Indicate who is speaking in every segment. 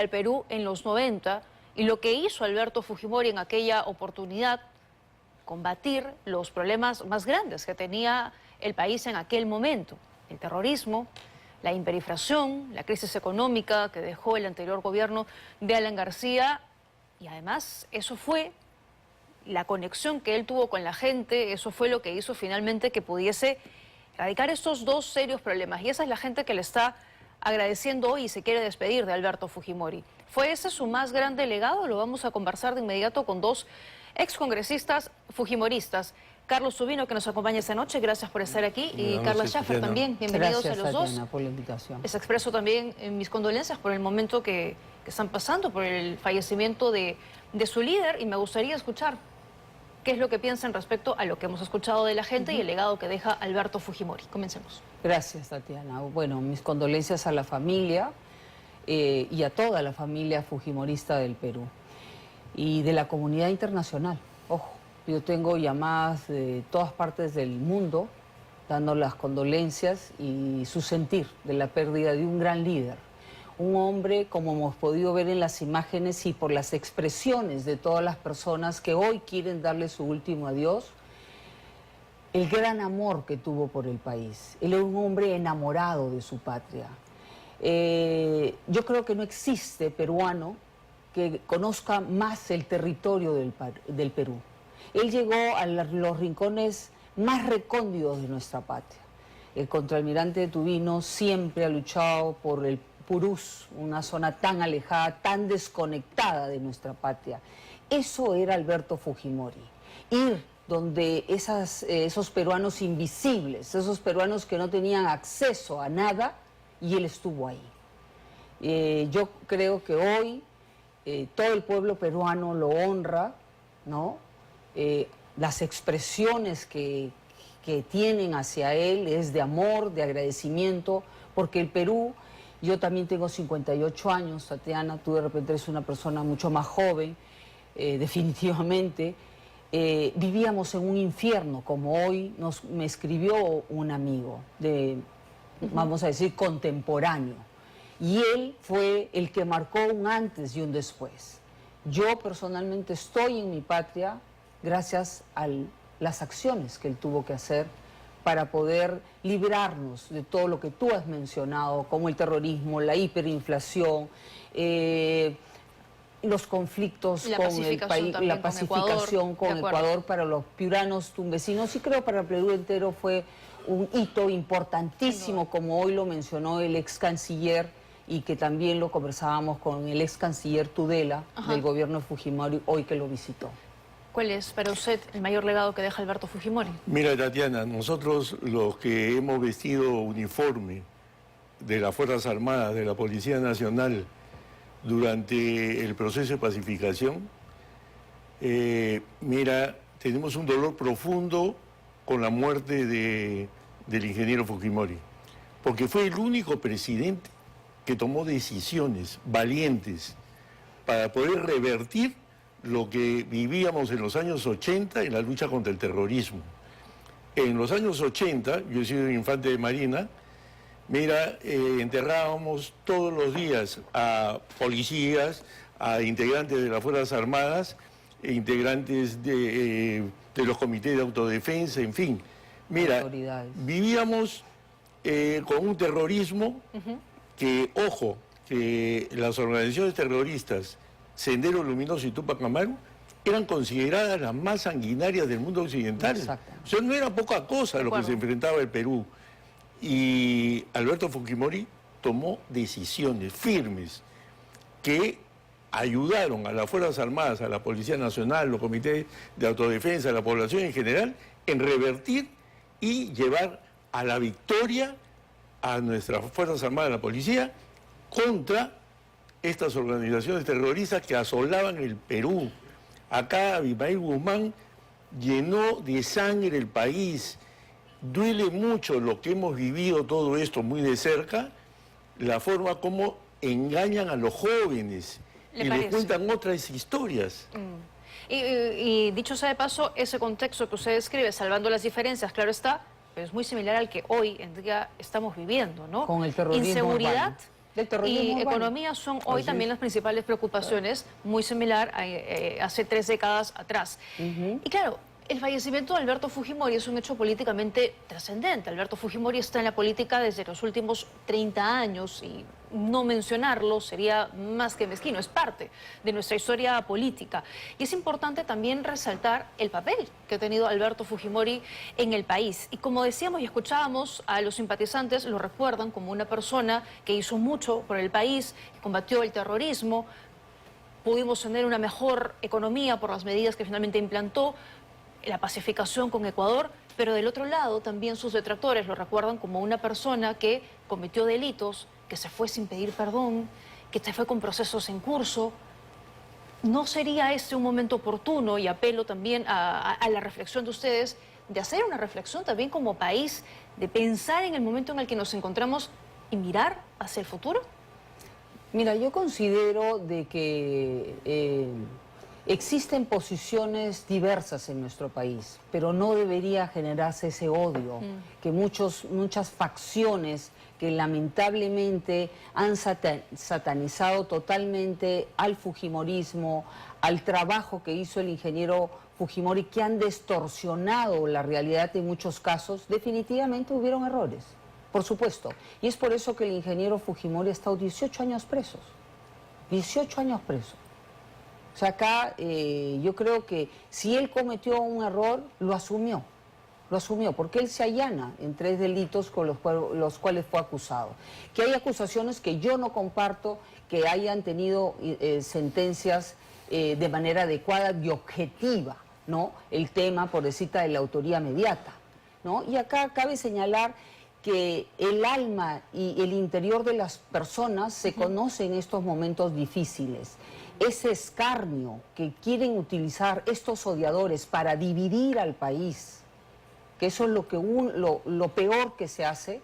Speaker 1: al Perú en los 90 y lo que hizo Alberto Fujimori en aquella oportunidad, combatir los problemas más grandes que tenía el país en aquel momento, el terrorismo, la hiperinflación, la crisis económica que dejó el anterior gobierno de Alan García, y además eso fue la conexión que él tuvo con la gente, eso fue lo que hizo finalmente que pudiese erradicar estos dos serios problemas, y esa es la gente que le está agradeciendo hoy y se quiere despedir de Alberto Fujimori. ¿Fue ese su más grande legado? Lo vamos a conversar de inmediato con dos excongresistas fujimoristas. Carlos Subino, que nos acompaña esta noche, gracias por estar aquí, y Carla Schaffer también, bienvenidos a los dos.
Speaker 2: Tatiana, por la invitación.
Speaker 1: Les expreso también mis condolencias por el momento que están pasando, por el fallecimiento de su líder, y me gustaría escuchar qué es lo que piensan respecto a lo que hemos escuchado de la gente y el legado que deja Alberto Fujimori. Comencemos.
Speaker 2: Gracias, Tatiana. Bueno, mis condolencias a la familia y a toda la familia fujimorista del Perú y de la comunidad internacional. Ojo, yo tengo llamadas de todas partes del mundo dando las condolencias y su sentir de la pérdida de un gran líder. Un hombre, como hemos podido ver en las imágenes y por las expresiones de todas las personas que hoy quieren darle su último adiós, el gran amor que tuvo por el país. Él era un hombre enamorado de su patria. Yo creo que no existe peruano que conozca más el territorio del Perú. Él llegó a los rincones más recónditos de nuestra patria. El contraalmirante Tubino siempre ha luchado por el Purús, una zona tan alejada, tan desconectada de nuestra patria. Eso era Alberto Fujimori. Ir donde esos peruanos invisibles, esos peruanos que no tenían acceso a nada, y él estuvo ahí. Yo creo que hoy todo el pueblo peruano lo honra, ¿no? Las expresiones que tienen hacia él es de amor, de agradecimiento, porque el Perú... Yo también tengo 58 años, Tatiana, tú de repente eres una persona mucho más joven, definitivamente. Vivíamos en un infierno, como hoy me escribió un amigo, vamos a decir, contemporáneo. Y él fue el que marcó un antes y un después. Yo personalmente estoy en mi patria gracias a las acciones que él tuvo que hacer para poder librarnos de todo lo que tú has mencionado, como el terrorismo, la hiperinflación, los conflictos con el país, la pacificación con Ecuador para los piuranos tumbesinos, y creo para el Perú entero fue un hito importantísimo, como hoy lo mencionó el ex canciller, y que también lo conversábamos con el ex canciller Tudela del gobierno de Fujimori, hoy que lo visitó.
Speaker 1: ¿Cuál es para usted el mayor legado que deja Alberto Fujimori?
Speaker 3: Mira, Tatiana, nosotros los que hemos vestido uniforme de las Fuerzas Armadas, de la Policía Nacional, durante el proceso de pacificación, mira, tenemos un dolor profundo con la muerte del ingeniero Fujimori, porque fue el único presidente que tomó decisiones valientes para poder revertir lo que vivíamos en los años 80 en la lucha contra el terrorismo. En los años 80, yo he sido infante de Marina, mira, enterrábamos todos los días a policías, a integrantes de las Fuerzas Armadas, integrantes de los comités de autodefensa, en fin. Mira, vivíamos con un terrorismo que, ojo, que las organizaciones terroristas Sendero Luminoso y Túpac Amaru eran consideradas las más sanguinarias del mundo occidental. O sea, no era poca cosa lo que se enfrentaba el Perú. Y Alberto Fujimori tomó decisiones firmes que ayudaron a las Fuerzas Armadas, a la Policía Nacional, los comités de autodefensa, a la población en general, en revertir y llevar a la victoria a nuestras Fuerzas Armadas, a la policía, contra estas organizaciones terroristas que asolaban el Perú. Acá Abimael Guzmán llenó de sangre el país. Duele mucho lo que hemos vivido todo esto muy de cerca, la forma como engañan a los jóvenes y les cuentan otras historias.
Speaker 1: Y dicho sea de paso, ese contexto que usted describe, salvando las diferencias, claro está, pero es muy similar al que hoy en día estamos viviendo, ¿no?
Speaker 2: Con el terrorismo
Speaker 1: inseguridad,
Speaker 2: urbano. Del terrorismo
Speaker 1: y
Speaker 2: urbano.
Speaker 1: economía son hoy
Speaker 3: Así
Speaker 1: también
Speaker 3: es.
Speaker 1: las principales preocupaciones, muy similar a hace 3 décadas atrás. Y claro, el fallecimiento de Alberto Fujimori es un hecho políticamente trascendente. Alberto Fujimori está en la política desde los últimos 30 años y no mencionarlo sería más que mezquino, es parte de nuestra historia política. Y es importante también resaltar el papel que ha tenido Alberto Fujimori en el país. Y como decíamos y escuchábamos, a los simpatizantes lo recuerdan como una persona que hizo mucho por el país, que combatió el terrorismo, pudimos tener una mejor economía por las medidas que finalmente implantó, la pacificación con Ecuador, pero del otro lado también sus detractores lo recuerdan como una persona que cometió delitos, que se fue sin pedir perdón, que se fue con procesos en curso. ¿No sería este un momento oportuno, y apelo también a la reflexión de ustedes, de hacer una reflexión también como país, de pensar en el momento en el que nos encontramos y mirar hacia el futuro?
Speaker 2: Mira, yo considero de que existen posiciones diversas en nuestro país, pero no debería generarse ese odio, que muchas facciones que lamentablemente han satanizado totalmente al fujimorismo, al trabajo que hizo el ingeniero Fujimori, que han distorsionado la realidad en muchos casos. Definitivamente hubieron errores, por supuesto. Y es por eso que el ingeniero Fujimori ha estado 18 años presos. 18 años preso. O sea, acá yo creo que si él cometió un error, lo asumió, porque él se allana en 3 delitos con los cuales fue acusado. Que hay acusaciones que yo no comparto, que hayan tenido sentencias de manera adecuada y objetiva, ¿no? El tema, por decirte, de la autoría mediata, ¿no? Y acá cabe señalar que el alma y el interior de las personas se conocen en estos momentos difíciles. Ese escarnio que quieren utilizar estos odiadores para dividir al país, que eso es lo peor que se hace,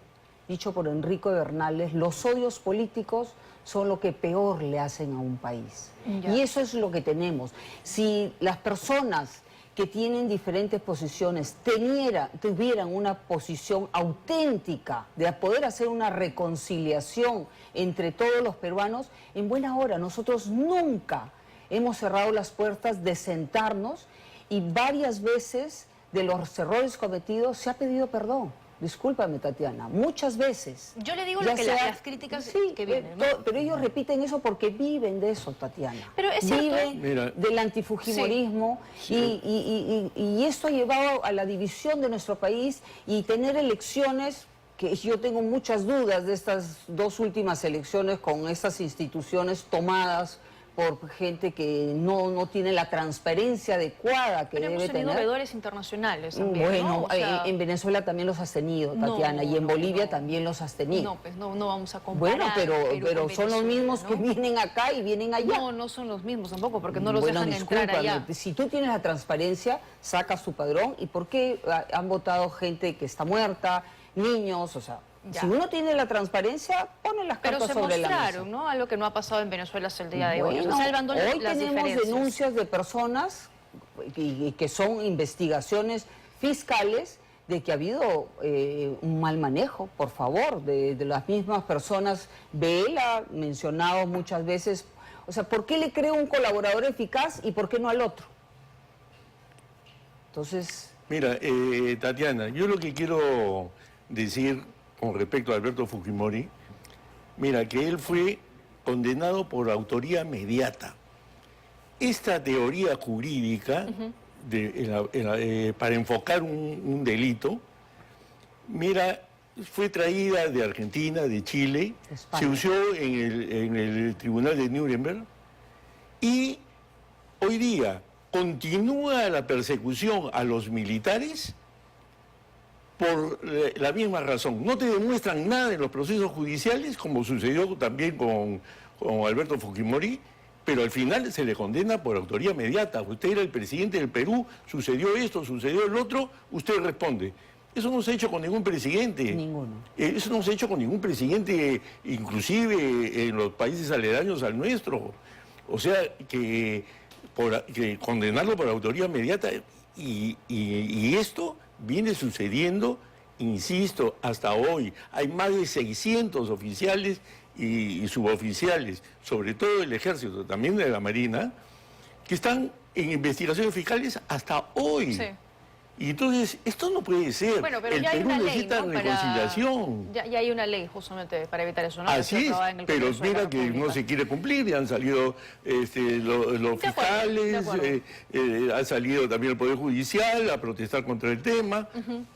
Speaker 2: dicho por Enrico Bernales, los odios políticos son lo que peor le hacen a un país.
Speaker 1: Ya.
Speaker 2: Y eso es lo que tenemos. Si las personas que tienen diferentes posiciones tuvieran una posición auténtica de poder hacer una reconciliación entre todos los peruanos, en buena hora. Nosotros nunca hemos cerrado las puertas de sentarnos, y varias veces de los errores cometidos se ha pedido perdón. Discúlpame, Tatiana, muchas veces.
Speaker 1: Yo le digo
Speaker 2: Ya
Speaker 1: lo que
Speaker 2: sea-
Speaker 1: las críticas
Speaker 2: sí,
Speaker 1: que vienen, ¿no?
Speaker 2: pero ellos repiten eso porque viven de eso, Tatiana.
Speaker 1: Pero es cierto.
Speaker 2: Viven
Speaker 3: Mira.
Speaker 2: del antifujimorismo,
Speaker 3: Sí.
Speaker 2: y esto ha llevado a la división de nuestro país y tener elecciones que yo tengo muchas dudas de estas 2 últimas elecciones con estas instituciones tomadas por gente que no tiene la transparencia adecuada que
Speaker 1: Pero hemos
Speaker 2: debe
Speaker 1: tenido
Speaker 2: tener.
Speaker 1: veedores internacionales también,
Speaker 2: Bueno,
Speaker 1: ¿no? O sea,
Speaker 2: en Venezuela también los has tenido, Tatiana, y en
Speaker 1: no,
Speaker 2: Bolivia
Speaker 1: no.
Speaker 2: también los has tenido.
Speaker 1: no, pues no vamos a comparar.
Speaker 2: Bueno, pero
Speaker 1: Perú con
Speaker 2: son los
Speaker 1: Venezuela,
Speaker 2: mismos
Speaker 1: ¿no?
Speaker 2: que vienen acá y vienen allá.
Speaker 1: No, no son los mismos tampoco, porque no los
Speaker 2: Bueno,
Speaker 1: dejan entrar
Speaker 2: discúlpame,
Speaker 1: allá.
Speaker 2: si tú tienes la transparencia, sacas tu padrón. ¿Y por qué han votado gente que está muerta, niños? O sea,
Speaker 1: Ya.
Speaker 2: si uno tiene la transparencia, pone las
Speaker 1: Pero
Speaker 2: cartas
Speaker 1: se
Speaker 2: sobre la mesa.
Speaker 1: mostraron, ¿no? Algo que no ha pasado en Venezuela hasta el día de hoy. O sea,
Speaker 2: Bueno,
Speaker 1: salvando
Speaker 2: hoy
Speaker 1: las
Speaker 2: tenemos
Speaker 1: diferencias.
Speaker 2: denuncias de personas y que son investigaciones fiscales de que ha habido un mal manejo, por favor, de las mismas personas. Él ha mencionado muchas veces, o sea, ¿por qué le creo un colaborador eficaz y por qué no al otro? Entonces,
Speaker 3: Mira, Tatiana, yo lo que quiero decir con respecto a Alberto Fujimori, mira, que él fue condenado por autoría mediata. Esta teoría jurídica para enfocar un delito, mira, fue traída de Argentina, de Chile,
Speaker 2: España.
Speaker 3: se usó en el Tribunal de Nuremberg, y hoy día continúa la persecución a los militares por la misma razón. No te demuestran nada en los procesos judiciales, como sucedió también con Alberto Fujimori, pero al final se le condena por autoría mediata. Usted era el presidente del Perú, sucedió esto, sucedió el otro, usted responde. Eso no se ha hecho con ningún presidente.
Speaker 2: Ninguno.
Speaker 3: Eso no se ha hecho con ningún presidente, inclusive en los países aledaños al nuestro. O sea, que condenarlo por autoría mediata, y esto viene sucediendo, insisto, hasta hoy. Hay más de 600 oficiales y suboficiales, sobre todo del Ejército, también de la Marina, que están en investigaciones fiscales hasta hoy.
Speaker 1: Sí.
Speaker 3: Y entonces, esto no puede ser.
Speaker 1: Bueno, pero
Speaker 3: el
Speaker 1: ya hay
Speaker 3: Perú
Speaker 1: una ley,
Speaker 3: necesita
Speaker 1: ¿no?
Speaker 3: reconciliación.
Speaker 1: Ya hay una ley justamente para evitar eso, ¿no?
Speaker 3: Así es,
Speaker 1: aprobada en el
Speaker 3: pero
Speaker 1: Congreso de la
Speaker 3: mira que no
Speaker 1: República.
Speaker 3: se quiere cumplir, y han salido los
Speaker 1: De acuerdo, de
Speaker 3: fiscales,
Speaker 1: acuerdo.
Speaker 3: ha salido también el Poder Judicial a protestar contra el tema.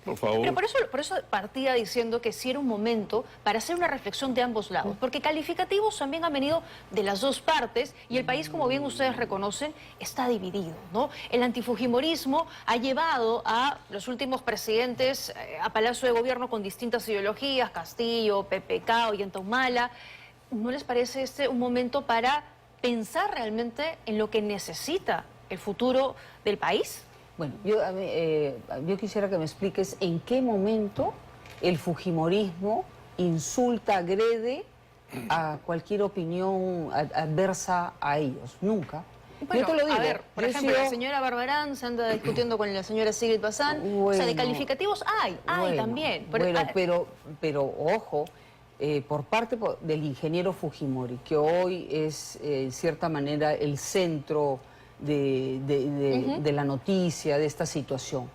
Speaker 3: Por favor.
Speaker 1: Pero por eso partía diciendo que sí era un momento para hacer una reflexión de ambos lados, porque calificativos también han venido de las dos partes y el país, como bien ustedes reconocen, está dividido, ¿no? El antifujimorismo ha llevado a los últimos presidentes a Palacio de Gobierno con distintas ideologías, Castillo, PPK, Ollanta-Humala. ¿No les parece este un momento para pensar realmente en lo que necesita el futuro del país?
Speaker 2: Bueno, yo quisiera que me expliques en qué momento el fujimorismo insulta, agrede a cualquier opinión adversa a ellos. Nunca.
Speaker 1: Bueno,
Speaker 2: yo te lo digo.
Speaker 1: a ver, por
Speaker 2: yo he
Speaker 1: ejemplo,
Speaker 2: sido-
Speaker 1: la señora Barbarán se anda discutiendo con la señora Sigrid Bazán. O sea, de
Speaker 2: Bueno,
Speaker 1: calificativos hay
Speaker 2: bueno,
Speaker 1: también.
Speaker 2: Bueno, pero ojo, por parte del ingeniero Fujimori, que hoy es, en cierta manera, el centro de la noticia, de esta situación.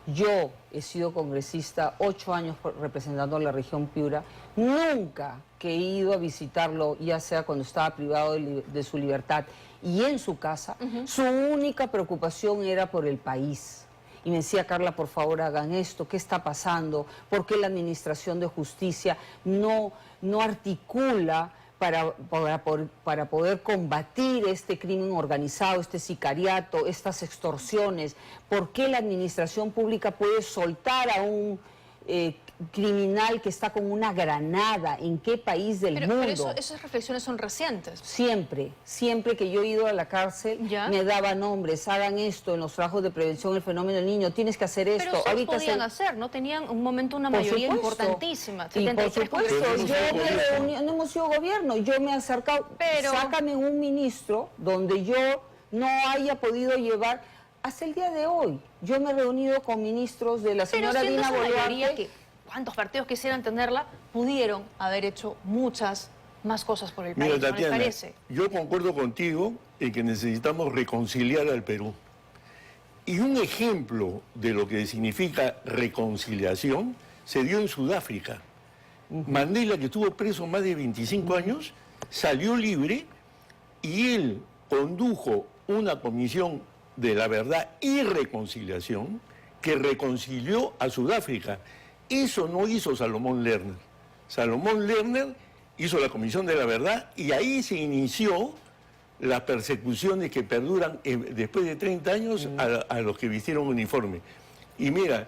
Speaker 2: Yo he sido congresista 8 años representando a la región Piura. Nunca que he ido a visitarlo, ya sea cuando estaba privado de su libertad y en su casa, su única preocupación era por el país. Y me decía, Carla, por favor, hagan esto, ¿qué está pasando? ¿Por qué la Administración de Justicia no articula para poder combatir este crimen organizado, este sicariato, estas extorsiones? ¿Por qué la Administración Pública puede soltar a un criminal que está con una granada? ¿En qué país del mundo?
Speaker 1: Pero esas reflexiones son recientes.
Speaker 2: Siempre que yo he ido a la cárcel,
Speaker 1: ¿Ya?
Speaker 2: me daban nombres, hagan esto en los trabajos de prevención del fenómeno del niño, tienes que hacer esto.
Speaker 1: Pero sí
Speaker 2: Ahorita
Speaker 1: podían hacer, ¿no? Tenían un momento una
Speaker 2: Por
Speaker 1: mayoría
Speaker 2: supuesto.
Speaker 1: importantísima.
Speaker 2: Y por
Speaker 1: 73
Speaker 2: supuesto,
Speaker 1: congresistas.
Speaker 2: yo me reuní, no hemos sido gobierno, yo me he acercado,
Speaker 1: Pero-
Speaker 2: sácame un ministro donde yo no haya podido llevar, hasta el día de hoy, yo me he reunido con ministros de la
Speaker 1: Pero
Speaker 2: señora
Speaker 1: siendo
Speaker 2: Dina
Speaker 1: esa mayoría
Speaker 2: Boluarte.
Speaker 1: que cuántos partidos quisieran tenerla, pudieron haber hecho muchas más cosas por el país,
Speaker 3: Mira,
Speaker 1: ¿no les
Speaker 3: Tatiana,
Speaker 1: parece?
Speaker 3: yo concuerdo contigo en que necesitamos reconciliar al Perú. Y un ejemplo de lo que significa reconciliación se dio en Sudáfrica. Mandela, que estuvo preso más de 25 años, salió libre y él condujo una comisión de la verdad y reconciliación que reconcilió a Sudáfrica. Eso no hizo Salomón Lerner. Salomón Lerner hizo la Comisión de la Verdad y ahí se inició las persecuciones que perduran después de 30 años a los que vistieron uniforme. Y mira,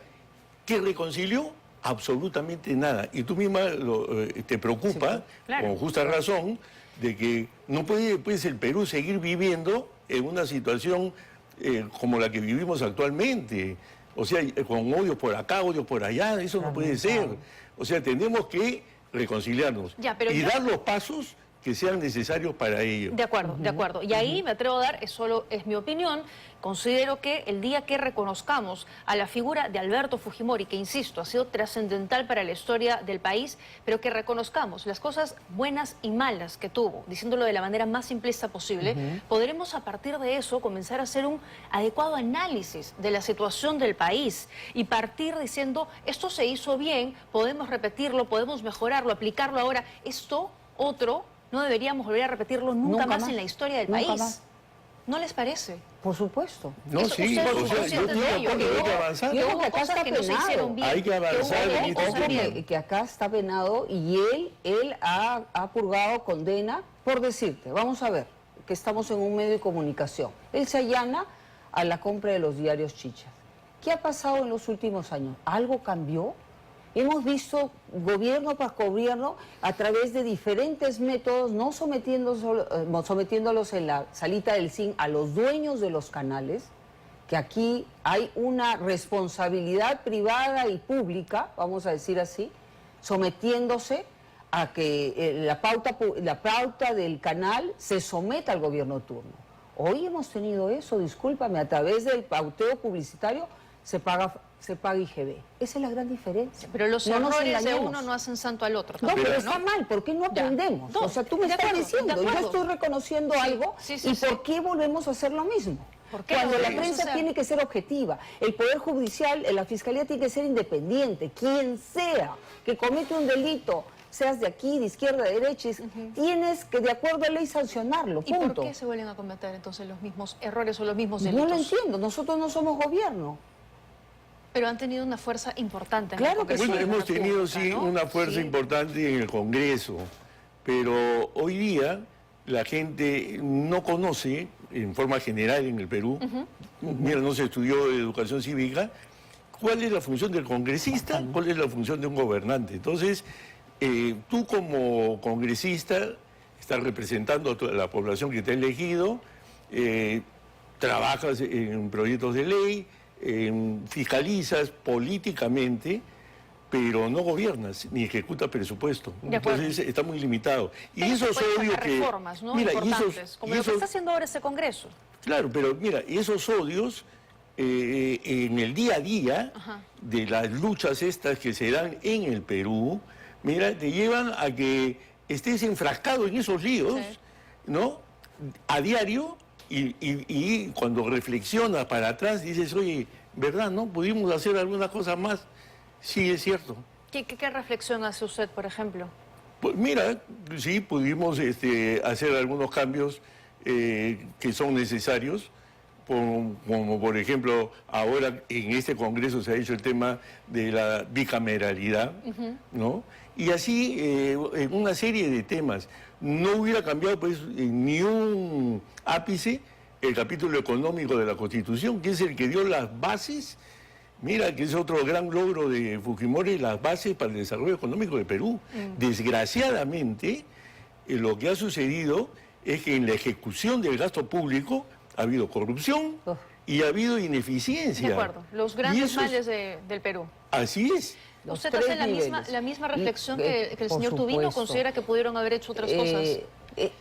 Speaker 3: ¿qué reconcilió? Absolutamente nada. Y tú misma te preocupa,
Speaker 1: Sí, claro.
Speaker 3: con justa razón, de que no puede pues, el Perú seguir viviendo en una situación como la que vivimos actualmente. O sea, con odios por acá, odios por allá, eso no puede ser. O sea, tenemos que reconciliarnos
Speaker 1: Ya, pero
Speaker 3: y
Speaker 1: yo-
Speaker 3: dar los pasos que sean necesarios para ello.
Speaker 1: De acuerdo, de acuerdo. Y ahí me atrevo a dar, es mi opinión, considero que el día que reconozcamos a la figura de Alberto Fujimori, que insisto, ha sido trascendental para la historia del país, pero que reconozcamos las cosas buenas y malas que tuvo, diciéndolo de la manera más simplista posible, podremos a partir de eso comenzar a hacer un adecuado análisis de la situación del país y partir diciendo, esto se hizo bien, podemos repetirlo, podemos mejorarlo, aplicarlo ahora, esto, otro, no deberíamos volver a repetirlo nunca más en la historia del
Speaker 2: Nunca
Speaker 1: país.
Speaker 2: más.
Speaker 1: ¿No les parece?
Speaker 2: Por supuesto.
Speaker 3: No,
Speaker 1: Eso,
Speaker 3: sí,
Speaker 1: ustedes
Speaker 3: o
Speaker 1: son
Speaker 3: sea, yo
Speaker 1: conscientes
Speaker 3: estoy
Speaker 1: de
Speaker 3: de
Speaker 1: ello,
Speaker 3: acuerdo,
Speaker 1: que
Speaker 3: hay que
Speaker 1: hubo-
Speaker 3: avanzar.
Speaker 1: que
Speaker 2: Yo
Speaker 1: hubo
Speaker 2: creo que acá
Speaker 1: cosas
Speaker 2: está
Speaker 1: que no se
Speaker 2: penado.
Speaker 1: hicieron bien.
Speaker 3: Hay que avanzar,
Speaker 1: hubo
Speaker 3: Benito,
Speaker 1: delitos
Speaker 3: Ojo,
Speaker 1: también.
Speaker 2: Que acá está penado y él ha purgado condena por decirte, vamos a ver, que estamos en un medio de comunicación. Él se allana a la compra de los diarios chichas. ¿Qué ha pasado en los últimos años? ¿Algo cambió? Hemos visto gobierno tras gobierno a través de diferentes métodos, no sometiéndolos en la salita del zinc a los dueños de los canales, que aquí hay una responsabilidad privada y pública, vamos a decir así, sometiéndose a que la pauta del canal se someta al gobierno turno. Hoy hemos tenido eso, discúlpame, a través del pauteo publicitario se paga IGB. Esa es la gran diferencia.
Speaker 1: Pero los
Speaker 2: No nos
Speaker 1: errores de
Speaker 2: engañemos.
Speaker 1: uno no hacen santo al otro.
Speaker 2: No,
Speaker 1: tampoco,
Speaker 2: pero está mal, ¿por qué no aprendemos?
Speaker 1: No,
Speaker 2: o sea, tú me
Speaker 1: de
Speaker 2: estás
Speaker 1: acuerdo,
Speaker 2: diciendo,
Speaker 1: de
Speaker 2: yo
Speaker 1: acuerdo.
Speaker 2: estoy reconociendo algo,
Speaker 1: sí,
Speaker 2: ¿y
Speaker 1: sí.
Speaker 2: por qué volvemos a hacer lo mismo?
Speaker 1: ¿Por qué
Speaker 2: Cuando
Speaker 1: lo
Speaker 2: la
Speaker 1: volvemos a
Speaker 2: prensa
Speaker 1: hacer?
Speaker 2: tiene que ser objetiva, el Poder Judicial, la Fiscalía tiene que ser independiente, quien sea que comete un delito, seas de aquí, de izquierda, de derecha, tienes que, de acuerdo a ley, sancionarlo,
Speaker 1: ¿Y
Speaker 2: punto.
Speaker 1: por qué se vuelven a cometer entonces los mismos errores o los mismos
Speaker 2: No
Speaker 1: delitos?
Speaker 2: lo entiendo, nosotros no somos gobierno.
Speaker 1: Pero han tenido una fuerza importante en
Speaker 2: Claro
Speaker 1: el
Speaker 2: que
Speaker 1: Congreso
Speaker 3: Bueno,
Speaker 1: de la
Speaker 3: hemos tenido,
Speaker 1: República,
Speaker 3: sí,
Speaker 1: ¿no?
Speaker 3: una fuerza
Speaker 1: Sí.
Speaker 3: importante en el Congreso, pero hoy día la gente no conoce, en forma general en el Perú, mira, no se estudió educación cívica, cuál es la función del congresista, cuál es la función de un gobernante. Entonces, tú como congresista estás representando a toda la población que te ha elegido, trabajas en proyectos de ley, fiscalizas políticamente, pero no gobiernas ni ejecutas presupuesto.
Speaker 1: De acuerdo.
Speaker 3: Entonces está muy limitado. Y
Speaker 1: Pero
Speaker 3: eso
Speaker 1: se
Speaker 3: es
Speaker 1: pueden
Speaker 3: obvio
Speaker 1: sacar
Speaker 3: que...
Speaker 1: reformas, ¿no?
Speaker 3: Mira,
Speaker 1: Importantes, como lo que está haciendo ahora este Congreso.
Speaker 3: Claro, pero mira, esos odios en el día a día
Speaker 1: Ajá.
Speaker 3: de las luchas estas que se dan en el Perú, mira, te llevan a que estés enfrascado en esos líos,
Speaker 1: Sí.
Speaker 3: ¿no? A diario y cuando reflexionas para atrás dices, oye, ¿verdad, no? ¿Pudimos hacer alguna cosa más? Sí, es cierto.
Speaker 1: ¿Qué reflexión hace usted, por ejemplo?
Speaker 3: Pues mira, sí, pudimos hacer algunos cambios que son necesarios, como por ejemplo, ahora en este Congreso se ha hecho el tema de la bicameralidad, ¿no? Y así en una serie de temas. No hubiera cambiado pues ni un ápice el capítulo económico de la Constitución, que es el que dio las bases. Mira, que es otro gran logro de Fujimori, las bases para el desarrollo económico de Perú. Desgraciadamente, lo que ha sucedido es que en la ejecución del gasto público ha habido corrupción y ha habido ineficiencia.
Speaker 1: De acuerdo, los
Speaker 3: Y
Speaker 1: grandes
Speaker 3: eso es-
Speaker 1: males del Perú.
Speaker 3: Así es.
Speaker 2: Los
Speaker 1: ¿Usted
Speaker 2: tres
Speaker 1: hace la
Speaker 2: niveles.
Speaker 1: misma reflexión que el
Speaker 2: Por
Speaker 1: señor Tubino?
Speaker 2: supuesto.
Speaker 1: ¿Considera que pudieron haber hecho otras cosas?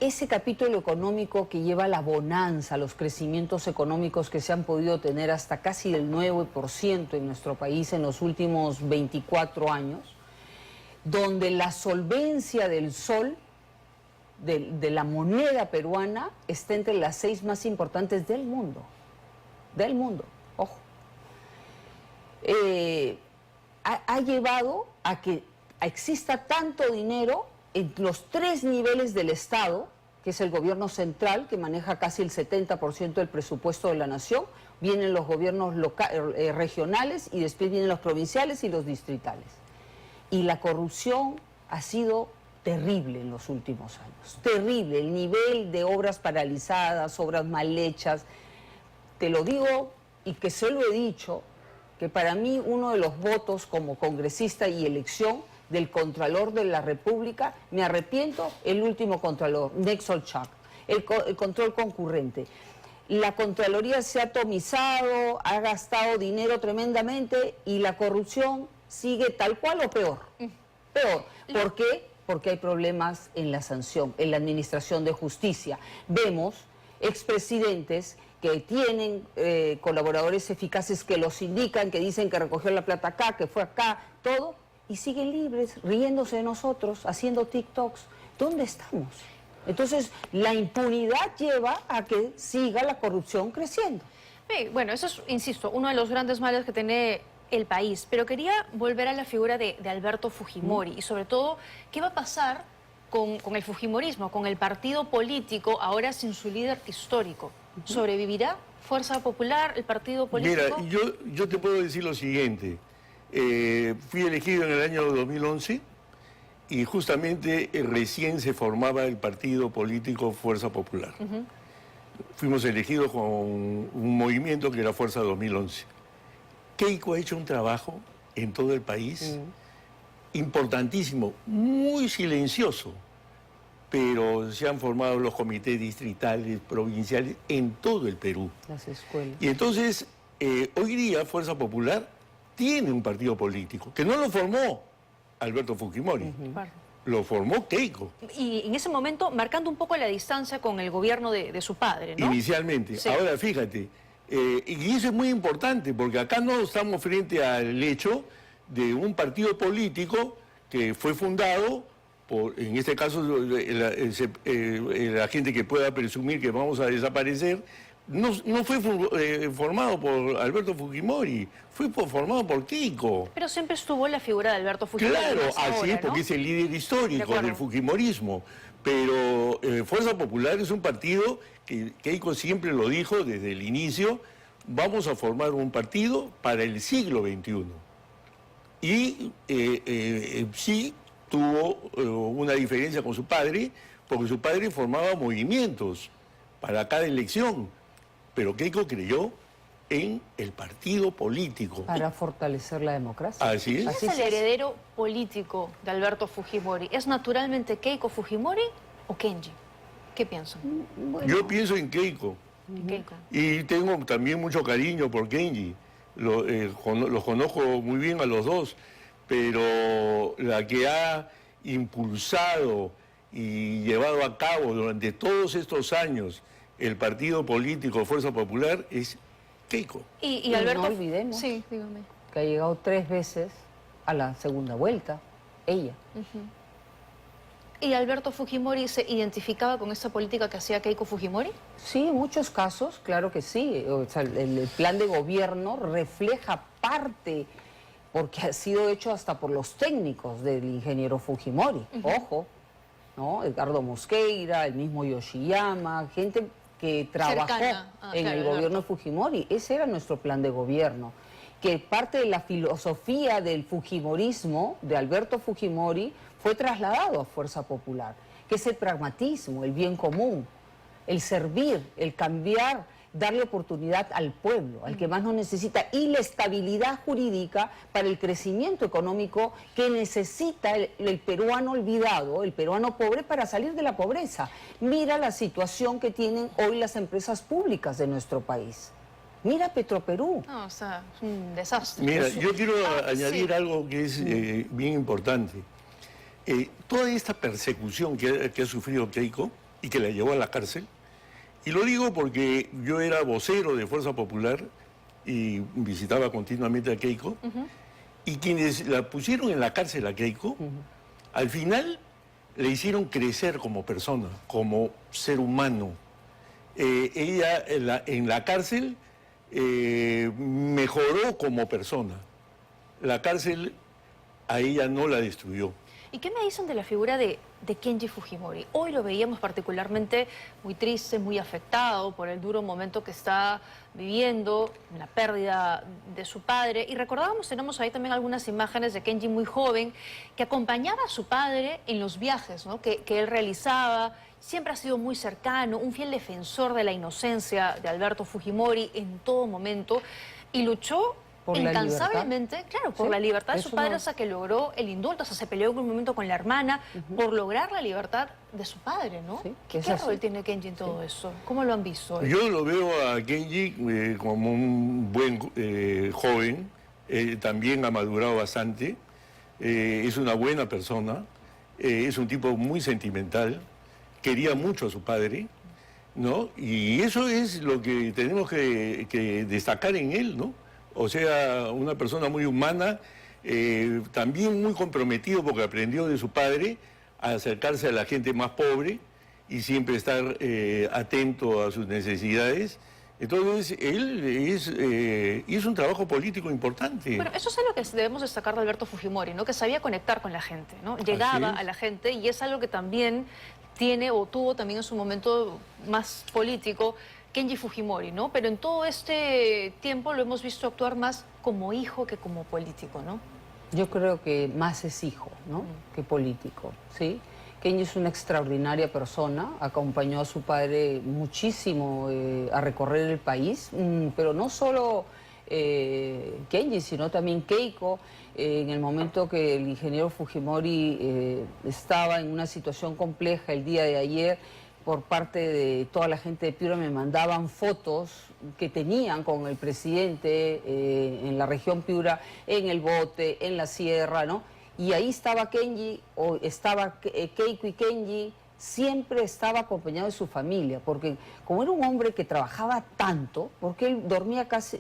Speaker 2: Ese capítulo económico que lleva la bonanza, los crecimientos económicos que se han podido tener hasta casi del 9% en nuestro país en los últimos 24 años, donde la solvencia del sol, de la moneda peruana, está entre las 6 más importantes del mundo. Del mundo, ojo. Ha llevado a que exista tanto dinero en los 3 niveles del Estado, que es el gobierno central, que maneja casi el 70% del presupuesto de la nación, vienen los gobiernos regionales y después vienen los provinciales y los distritales. Y la corrupción ha sido terrible en los últimos años, terrible, el nivel de obras paralizadas, obras mal hechas. Te lo digo y que se lo he dicho, que para mí uno de los votos como congresista y elección del Contralor de la República, me arrepiento, el último Contralor, Nexol Chak, el control concurrente. La Contraloría se ha atomizado, ha gastado dinero tremendamente y la corrupción sigue tal cual o peor. Peor. ¿Por qué? Porque hay problemas en la sanción, en la administración de justicia. Vemos expresidentes que tienen colaboradores eficaces que los indican, que dicen que recogió la plata acá, que fue acá, todo, y siguen libres, riéndose de nosotros, haciendo TikToks. ¿Dónde estamos? Entonces, la impunidad lleva a que siga la corrupción creciendo.
Speaker 1: Bueno, eso es, insisto, uno de los grandes males que tiene el país. Pero quería volver a la figura de Alberto Fujimori y sobre todo, ¿qué va a pasar con el Fujimorismo, con el partido político, ahora sin su líder histórico? ¿Sobrevivirá Fuerza Popular, el partido político?
Speaker 3: Mira, yo te puedo decir lo siguiente. Fui elegido en el año 2011 y justamente recién se formaba el partido político Fuerza Popular. Fuimos elegidos con un movimiento que era Fuerza 2011. Keiko ha hecho un trabajo en todo el país importantísimo, muy silencioso, pero se han formado los comités distritales, provinciales, en todo el Perú.
Speaker 2: Las escuelas.
Speaker 3: Y entonces, hoy día Fuerza Popular tiene un partido político, que no lo formó Alberto Fujimori,
Speaker 1: Claro.
Speaker 3: lo formó Keiko,
Speaker 1: Y en ese momento, marcando un poco la distancia con el gobierno de su padre, ¿no?
Speaker 3: inicialmente.
Speaker 1: Sí.
Speaker 3: Ahora, fíjate, Y eso es muy importante, porque acá no estamos frente al hecho de un partido político que fue fundado por, en este caso, la gente que pueda presumir que vamos a desaparecer, no fue formado por Alberto Fujimori, fue formado por Keiko.
Speaker 1: Pero siempre estuvo la figura de Alberto Fujimori.
Speaker 3: Claro,
Speaker 1: más
Speaker 3: así
Speaker 1: ahora,
Speaker 3: es, porque
Speaker 1: ¿no?
Speaker 3: es el líder
Speaker 1: De
Speaker 3: histórico
Speaker 1: acuerdo.
Speaker 3: del fujimorismo. Pero Fuerza Popular es un partido que Keiko siempre lo dijo desde el inicio: vamos a formar un partido para el siglo XXI. Y sí tuvo una diferencia con su padre, porque su padre formaba movimientos para cada elección, pero Keiko creyó en el partido político.
Speaker 2: Para fortalecer la democracia.
Speaker 3: Así es.
Speaker 1: ¿Quién
Speaker 2: Así
Speaker 1: es el
Speaker 2: se hace.
Speaker 1: heredero político de Alberto Fujimori? ¿Es naturalmente Keiko Fujimori o Kenji? ¿Qué piensan?
Speaker 3: Yo pienso en Keiko.
Speaker 1: Keiko.
Speaker 3: Y tengo también mucho cariño por Kenji. Los conozco muy bien a los dos, pero la que ha impulsado y llevado a cabo durante todos estos años el partido político Fuerza Popular es Keiko.
Speaker 1: Y
Speaker 2: Y no
Speaker 1: Alberto...
Speaker 2: olvidemos.
Speaker 1: Sí, dígame.
Speaker 2: Que ha llegado 3 veces a la segunda vuelta, ella.
Speaker 1: ¿Y Alberto Fujimori se identificaba con esa política que hacía Keiko Fujimori?
Speaker 2: Sí, en muchos casos, claro que sí. O sea, el plan de gobierno refleja parte, porque ha sido hecho hasta por los técnicos del ingeniero Fujimori. Ojo, ¿no? Edgardo Mosqueira, el mismo Yoshiyama, gente que trabajó
Speaker 1: Cercana,
Speaker 2: en
Speaker 1: claro,
Speaker 2: el
Speaker 1: Alberto.
Speaker 2: gobierno de Fujimori. Ese era nuestro plan de gobierno. Que parte de la filosofía del fujimorismo, de Alberto Fujimori, fue trasladado a Fuerza Popular, que es el pragmatismo, el bien común, el servir, el cambiar, darle oportunidad al pueblo, al que más nos necesita, y la estabilidad jurídica para el crecimiento económico que necesita el peruano olvidado, el peruano pobre, para salir de la pobreza. Mira la situación que tienen hoy las empresas públicas de nuestro país. Mira Petroperú.
Speaker 1: No, o sea, es un desastre.
Speaker 3: Mira, yo quiero añadir
Speaker 1: sí.
Speaker 3: algo que es bien importante. Toda esta persecución que ha sufrido Keiko y que la llevó a la cárcel, y lo digo porque yo era vocero de Fuerza Popular y visitaba continuamente a Keiko, y quienes la pusieron en la cárcel a Keiko, al final le hicieron crecer como persona, como ser humano. Ella en la cárcel mejoró como persona. La cárcel a ella no la destruyó.
Speaker 1: ¿Y qué me dicen de la figura de Kenji Fujimori? Hoy lo veíamos particularmente muy triste, muy afectado por el duro momento que está viviendo, la pérdida de su padre. Y recordábamos, tenemos ahí también algunas imágenes de Kenji muy joven, que acompañaba a su padre en los viajes, ¿no? que él realizaba. Siempre ha sido muy cercano, un fiel defensor de la inocencia de Alberto Fujimori en todo momento, y luchó
Speaker 2: Por la
Speaker 1: incansablemente, claro, por
Speaker 2: Sí,
Speaker 1: la libertad de
Speaker 2: eso
Speaker 1: su padre,
Speaker 2: no-
Speaker 1: hasta que logró el indulto, hasta se peleó en un momento con la hermana por lograr la libertad de su padre, ¿no?
Speaker 2: Sí,
Speaker 1: ¿Qué
Speaker 2: es así.
Speaker 1: rol tiene Kenji en todo eso? ¿Cómo lo han visto hoy?
Speaker 3: Yo lo veo a Kenji como un buen joven, también ha madurado bastante, es una buena persona, es un tipo muy sentimental, quería mucho a su padre, ¿no? Y eso es lo que tenemos que destacar en él, ¿no? O sea, una persona muy humana, también muy comprometido porque aprendió de su padre a acercarse a la gente más pobre y siempre estar atento a sus necesidades. Entonces, él hizo un trabajo político importante.
Speaker 1: Bueno, eso es algo que debemos destacar de Alberto Fujimori, ¿no? Que sabía conectar con la gente, ¿no? Llegaba
Speaker 3: es.
Speaker 1: a la gente, y es algo que también tiene o tuvo también en su momento más político Kenji Fujimori, ¿no? Pero en todo este tiempo lo hemos visto actuar más como hijo que como político, ¿no?
Speaker 2: Yo creo que más es hijo, ¿no? que político, ¿sí? Kenji es una extraordinaria persona, acompañó a su padre muchísimo a recorrer el país, pero no solo Kenji, sino también Keiko. En el momento que el ingeniero Fujimori estaba en una situación compleja el día de ayer, por parte de toda la gente de Piura me mandaban fotos que tenían con el presidente en la región Piura, en el bote, en la sierra, ¿no? Y ahí estaba Kenji, o estaba Keiko y Kenji siempre estaba acompañado de su familia, porque como era un hombre que trabajaba tanto, porque él dormía casi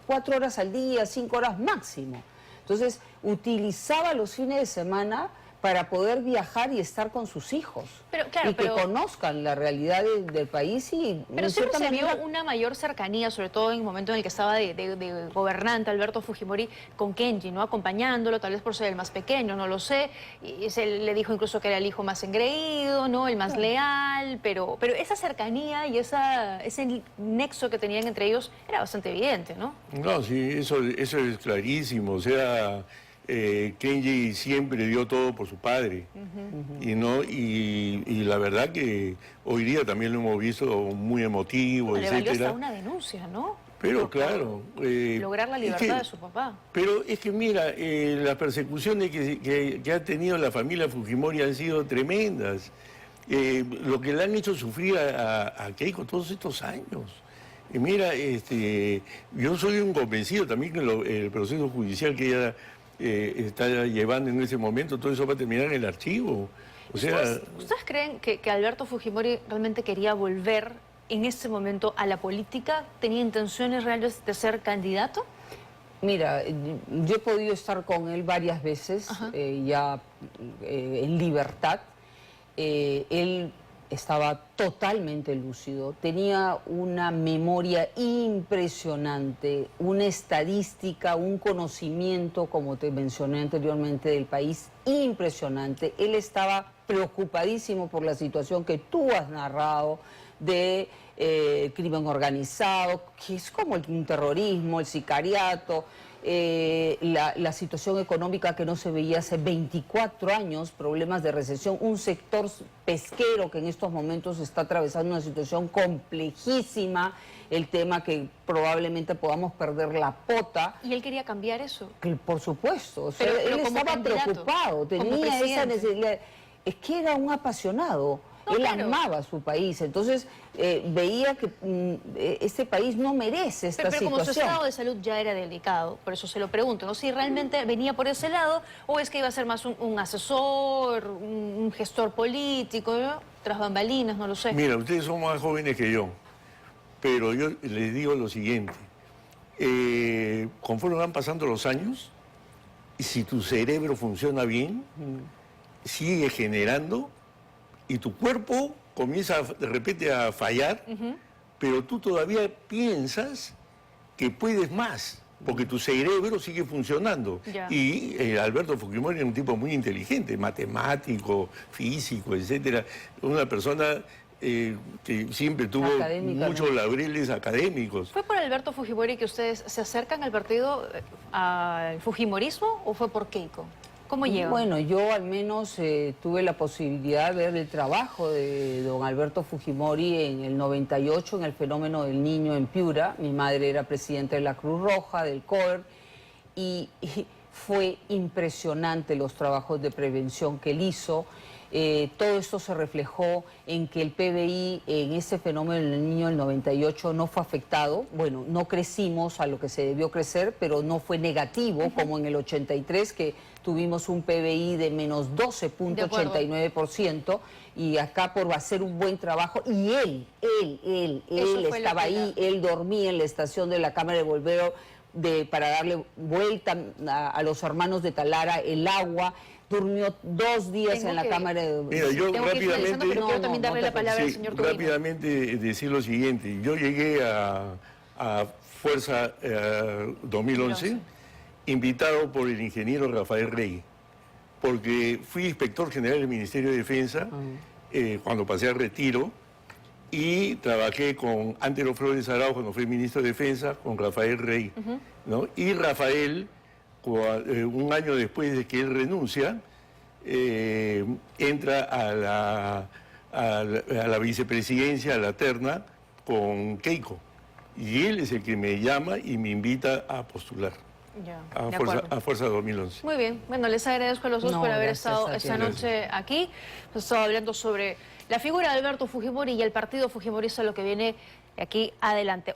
Speaker 2: 4 horas al día, 5 horas máximo. Entonces, utilizaba los fines de semana para poder viajar y estar con sus hijos.
Speaker 1: Pero, claro,
Speaker 2: y que conozcan la realidad del país y...
Speaker 1: Pero siempre se vio una mayor cercanía, sobre todo en el momento en el que estaba de gobernante Alberto Fujimori con Kenji, ¿no? Acompañándolo, tal vez por ser el más pequeño, no lo sé. Y se le dijo incluso que era el hijo más engreído, ¿no? El más leal, pero esa cercanía y ese nexo que tenían entre ellos era bastante evidente, ¿no?
Speaker 3: No, sí, eso es clarísimo. O sea, Kenji siempre dio todo por su padre. Y la verdad que hoy día también lo hemos visto muy emotivo,
Speaker 1: Le valió
Speaker 3: etcétera.
Speaker 1: hasta una denuncia, ¿no?
Speaker 3: Pero claro...
Speaker 1: lograr la libertad de su papá.
Speaker 3: Pero es que mira, las persecuciones que ha tenido la familia Fujimori han sido tremendas. Lo que le han hecho sufrir a Keiko todos estos años. Mira, yo soy un convencido también que el proceso judicial que ella está llevando en ese momento, todo eso va a terminar en el archivo. O sea,
Speaker 1: ¿Ustedes creen que Alberto Fujimori realmente quería volver en ese momento a la política? ¿Tenía intenciones reales de ser candidato?
Speaker 2: Mira, yo he podido estar con él varias veces, ya en libertad. Él estaba totalmente lúcido, tenía una memoria impresionante, una estadística, un conocimiento, como te mencioné anteriormente, del país impresionante. Él estaba preocupadísimo por la situación que tú has narrado de crimen organizado, que es como un terrorismo, el sicariato, la situación económica que no se veía hace 24 años, problemas de recesión, un sector pesquero que en estos momentos está atravesando una situación complejísima, el tema que probablemente podamos perder la pota.
Speaker 1: ¿Y él quería cambiar eso?
Speaker 2: Que, por supuesto, o sea,
Speaker 1: pero
Speaker 2: él
Speaker 1: como
Speaker 2: estaba
Speaker 1: candidato,
Speaker 2: preocupado, tenía
Speaker 1: como
Speaker 2: esa
Speaker 1: presidente.
Speaker 2: necesidad. Es que era un apasionado.
Speaker 1: No,
Speaker 2: él
Speaker 1: claro.
Speaker 2: amaba a su país, entonces veía que este país no merece esta
Speaker 1: Pero como su
Speaker 2: situación.
Speaker 1: estado de salud ya era delicado, por eso se lo pregunto, ¿no? Si realmente venía por ese lado o es que iba a ser más un asesor, un gestor político, ¿no? Tras bambalinas, no lo sé.
Speaker 3: mira, ustedes son más jóvenes que yo, pero yo les digo lo siguiente. Conforme van pasando los años, y si tu cerebro funciona bien, sigue generando y tu cuerpo comienza de repente a fallar, pero tú todavía piensas que puedes más, porque tu cerebro sigue funcionando.
Speaker 1: Ya.
Speaker 3: Y Alberto Fujimori era un tipo muy inteligente, matemático, físico, etcétera, una persona que siempre tuvo
Speaker 2: Académica,
Speaker 3: muchos
Speaker 2: ¿no?
Speaker 3: laureles académicos.
Speaker 1: ¿Fue por Alberto Fujimori que ustedes se acercan al partido, al Fujimorismo, o fue por Keiko? ¿Cómo llegan?
Speaker 2: Bueno, yo al menos tuve la posibilidad de ver el trabajo de don Alberto Fujimori en el 98, en el fenómeno del niño en Piura. Mi madre era presidenta de la Cruz Roja, del COER, y fue impresionante los trabajos de prevención que él hizo. Todo esto se reflejó en que el PBI en ese fenómeno del niño del 98 no fue afectado. Bueno, no crecimos a lo que se debió crecer, pero no fue negativo como en el 83, que tuvimos un PBI de menos 12.89%, y acá por hacer un buen trabajo. Y él estaba ahí, él dormía en la estación de la Cámara de Bombero para darle vuelta a los hermanos de Talara el agua. Durmió 2 días
Speaker 1: Tengo
Speaker 2: en la
Speaker 1: que-
Speaker 2: Cámara de...
Speaker 3: Mira, yo
Speaker 1: Tengo que ir finalizando, pero quiero también darle la palabra al
Speaker 3: Sí,
Speaker 1: señor Tubino.
Speaker 3: rápidamente decir lo siguiente. Yo llegué a Fuerza 2011 invitado por el ingeniero Rafael Rey, porque fui inspector general del Ministerio de Defensa cuando pasé al retiro, y trabajé con Antero Flores Araujo cuando fui ministro de Defensa, con Rafael Rey, ¿no? Y Rafael, un año después de que él renuncia, entra a la vicepresidencia, a la terna, con Keiko. Y él es el que me llama y me invita a postular
Speaker 1: Ya,
Speaker 3: a
Speaker 1: de
Speaker 3: Fuerza,
Speaker 1: acuerdo.
Speaker 3: a Fuerza 2011.
Speaker 1: Muy bien, bueno, les agradezco a los dos
Speaker 2: No,
Speaker 1: por haber
Speaker 2: gracias
Speaker 1: estado
Speaker 2: a ti.
Speaker 1: esta noche aquí. Hemos estado hablando sobre la figura de Alberto Fujimori y el partido fujimorista, lo que viene de aquí adelante.